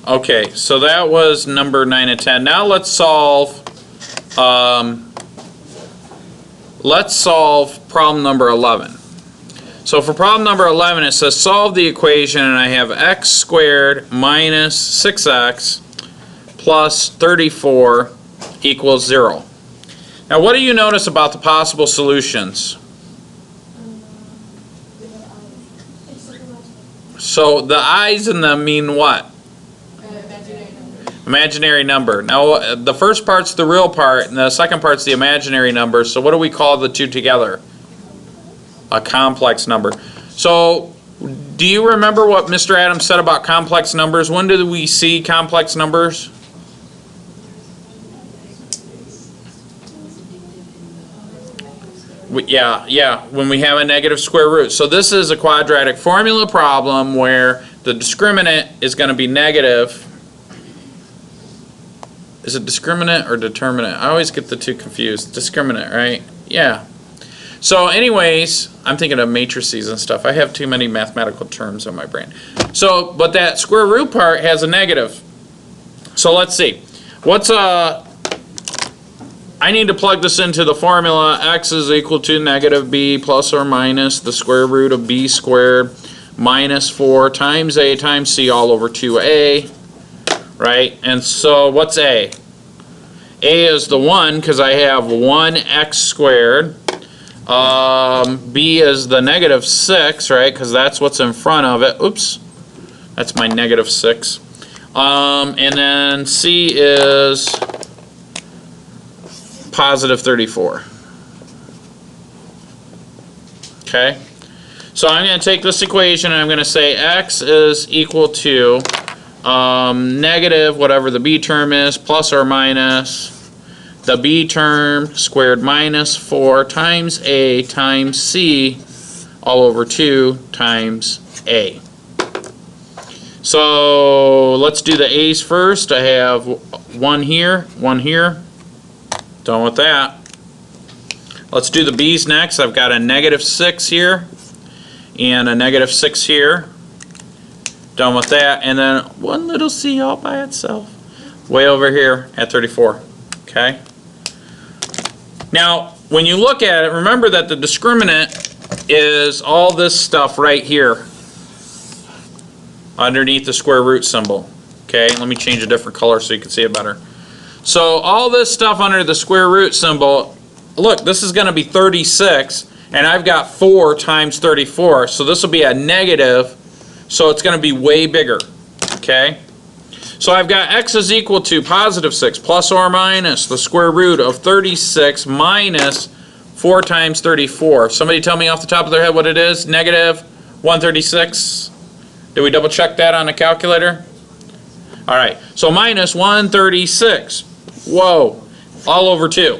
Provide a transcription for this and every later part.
Okay, so that was number 9 and 10. Now let's solve problem number 11. So for problem number 11, it says solve the equation, and I have x squared minus 6x plus 34 equals 0. Now what do you notice about the possible solutions? So the i's in them mean what? Imaginary number. Now the first part's the real part and the second part's the imaginary number. So what do we call the two together? A complex number. So do you remember what Mr. Adams said about complex numbers? When did we see complex numbers? Yeah, when we have a negative square root. So this is a quadratic formula problem where the discriminant is going to be negative. Is it discriminant or determinant? I always get the two confused. Discriminant, right? Yeah. So anyways, I'm thinking of matrices and stuff. I have too many mathematical terms in my brain. So, but that square root part has a negative. So let's see. I need to plug this into the formula. X is equal to negative b plus or minus the square root of b squared minus 4 times a times c all over 2a. Right? And so what's a? A is the 1 because I have 1x squared. B is the negative 6, right? Because that's what's in front of it. Oops. That's my negative 6. And then C is positive 34. Okay? So I'm going to take this equation and I'm going to say x is equal to negative whatever the b term is plus or minus the b term squared minus 4 times a times c all over 2 times a. So let's do the a's first. I have 1 here, 1 here. Done with that. Let's do the b's next. I've got a negative 6 here and a negative 6 here. Done with that. And then one little c all by itself way over here at 34. Okay? Now, when you look at it, remember that the discriminant is all this stuff right here underneath the square root symbol. Okay? Let me change a different color so you can see it better. So all this stuff under the square root symbol, look, this is going to be 36, and I've got 4 times 34, so this will be a negative, so it's going to be way bigger. Okay? So I've got x is equal to positive 6 plus or minus the square root of 36 minus 4 times 34. Somebody tell me off the top of their head what it is? Negative 136. Did we double check that on the calculator? Alright, so minus 136. Whoa, all over 2.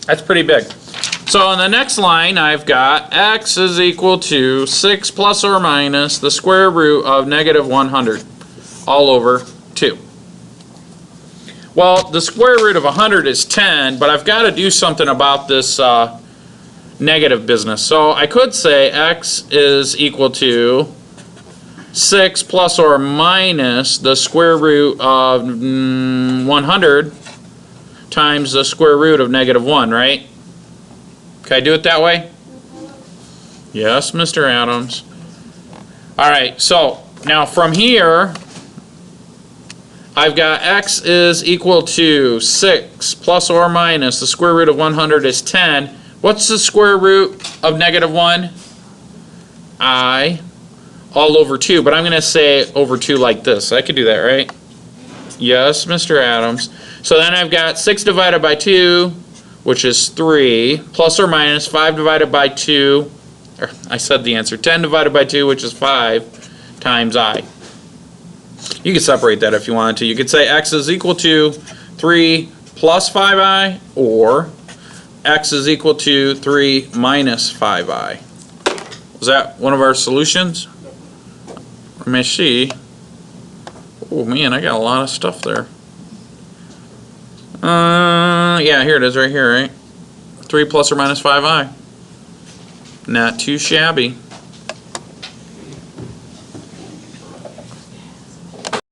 That's pretty big. So on the next line, I've got x is equal to 6 plus or minus the square root of negative 100, all over 2. Well, the square root of 100 is 10, but I've got to do something about this negative business. So I could say x is equal to 6 plus or minus the square root of 100 times the square root of negative 1, right? Can I do it that way? Yes, Mr. Adams. Alright, so now from here, I've got x is equal to 6 plus or minus the square root of 100 is 10. What's the square root of negative 1? I all over 2, but I'm going to say over 2 like this. I could do that, right? Yes, Mr. Adams. So then I've got 6 divided by 2, which is 3, plus or minus 5 divided by 2, or I said the answer, 10 divided by 2, which is 5, times I. You could separate that if you wanted to. You could say x is equal to 3 plus 5i, or x is equal to 3 minus 5i. Was that one of our solutions? Let me see. Oh man, I got a lot of stuff there. Yeah, here it is right here, right? 3 plus or minus 5i. Not too shabby.